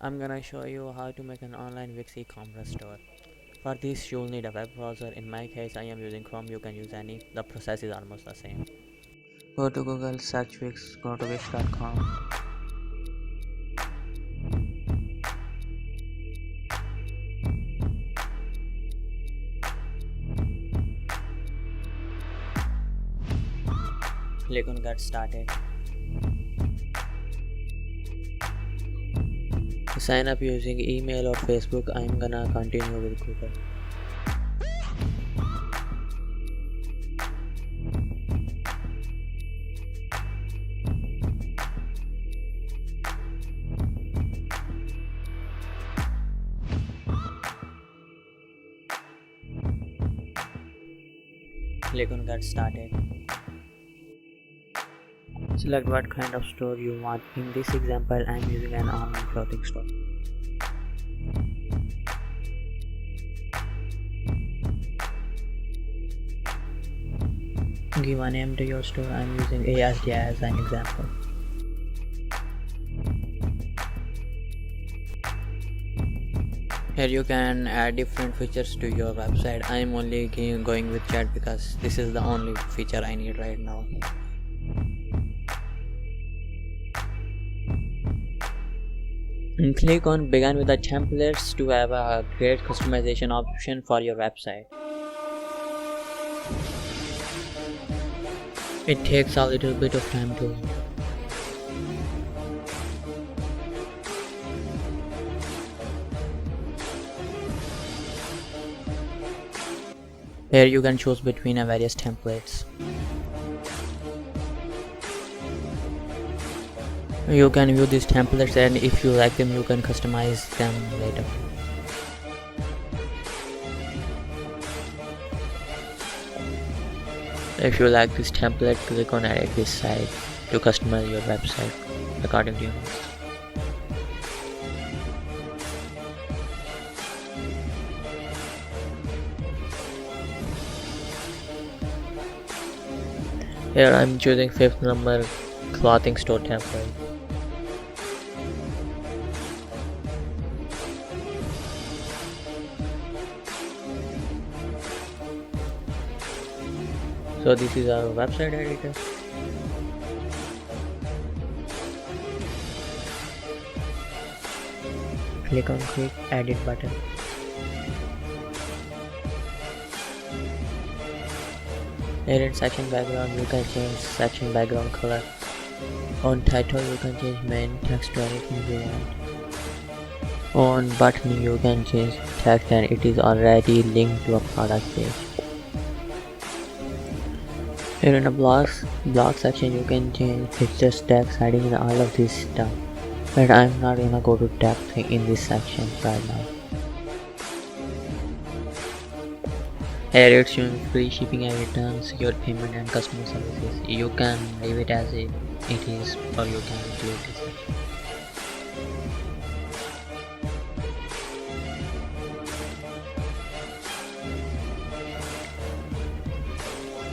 I'm gonna show you how to make an online Wix e-commerce store. For this you'll need a web browser. In my case I am using Chrome, you can use any. The process is almost the same. Go to Google, search Wix, go to wix.com. Click on get started. Sign up using email or Facebook. I'm gonna continue with Google. Click on get started. Select what kind of store you want. In this example, I am using an online clothing store. Give a name to your store. I am using ASD as an example. Here you can add different features to your website. I am only going with chat because this is the only feature I need right now. And click on begin with the templates to have a great customization option for your website. It takes a little bit of time to load. Here you can choose between various templates. You can view these templates, and if you like them you can customize them later. If you like this template, click on edit this site to customize your website according to your needs. Here I'm choosing 5th number clothing store template. So this is our website editor. Click on quick edit button. Here in section background you can change section background color. On title you can change main text to anything you want. On button you can change text and it is already linked to a product page. Here in the blog section you can change pictures, text, heading and all of this stuff. But I'm not gonna go to depth in this section right now. Here it's showing free shipping and returns, secure payment and customer services. You can leave it as it is or you can include this section.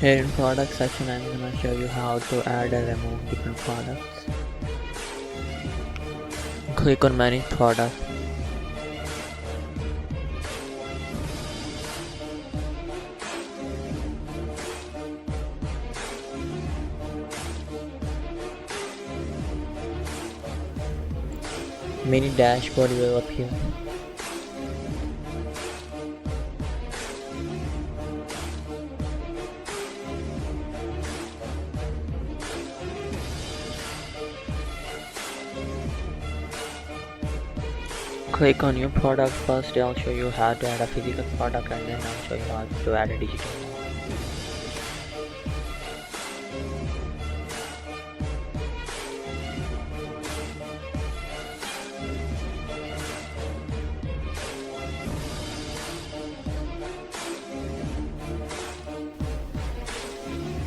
Here in product section I'm gonna show you how to add and remove different products. Click on manage product. Mini dashboard will appear. Click on new product first. I'll show you how to add a physical product and then I'll show you how to add a digital one.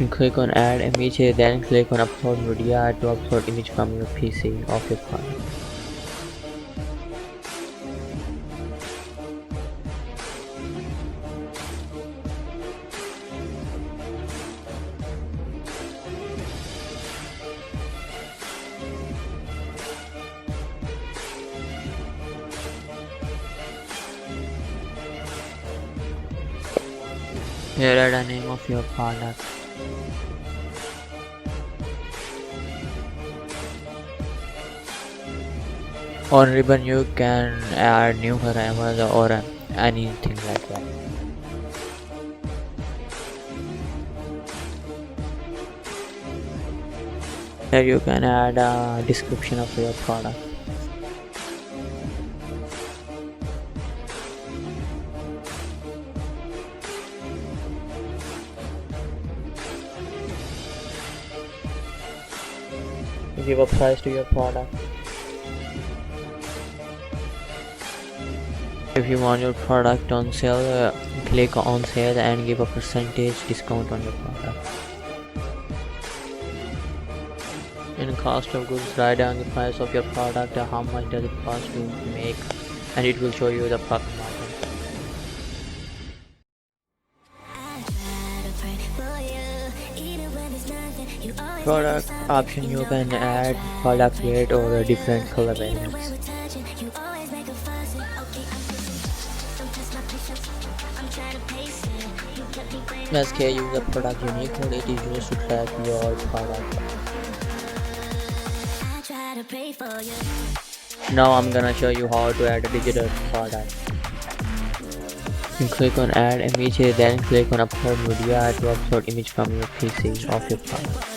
Click on add image, then click on upload media to upload image from your PC of your product. Here add a name of your product. On ribbon you can add new parameters or anything like that. Here you can add a description of your product. Give a price to your product. If you want your product on sale, click on sale and give a percentage discount on your product. In cost of goods, write down the price of your product, how much does it cost to make, and it will show you the profit margin. Product option, you can add product weight or different color variants. SK use the product unique code, it is used to track your product. Now I'm gonna show you how to add a digital product. You click on add image, then click on upload video to upload image from your PC of your product.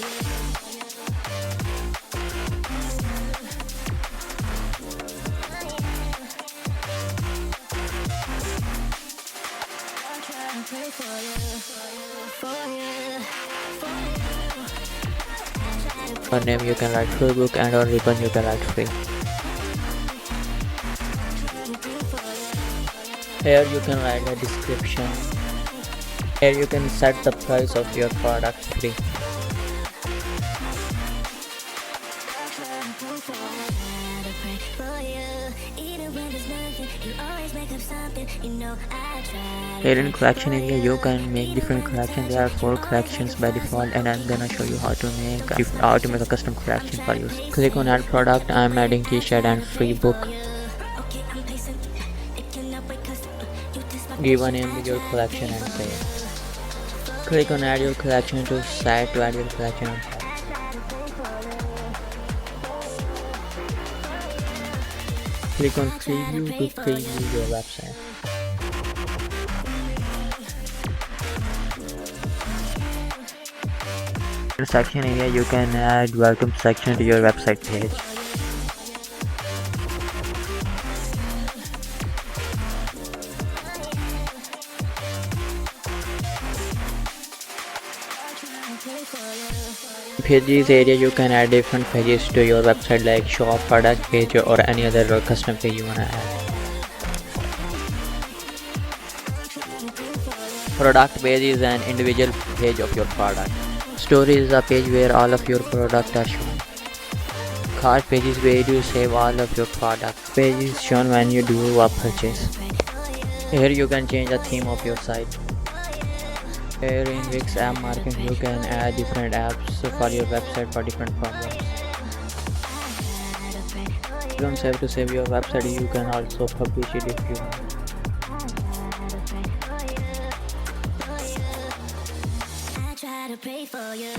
On name you can write free book and on ribbon you can write free. Here you can write a description. Here you can set the price of your product free. Here in collection area you can make different collections. There are 4 collections by default and I'm gonna show you how to make a custom collection for you. Click on add product. I'm adding t-shirt and free book. Give a name to your collection and save. Click on add your collection to site to add your collection on site. Click on preview to preview your website. In section area you can add welcome section to your website page. Pages area you can add different pages to your website like shop, product page or any other custom page you wanna add. Product page is an individual page of your product. Story is a page where all of your products are shown. Cart page is where you save all of your products. Page is shown when you do a purchase. Here you can change the theme of your site. Here in Wix app market you can add different apps for your website for different problems. You don't have to save your website, you can also publish it if you want. I try to pray for you.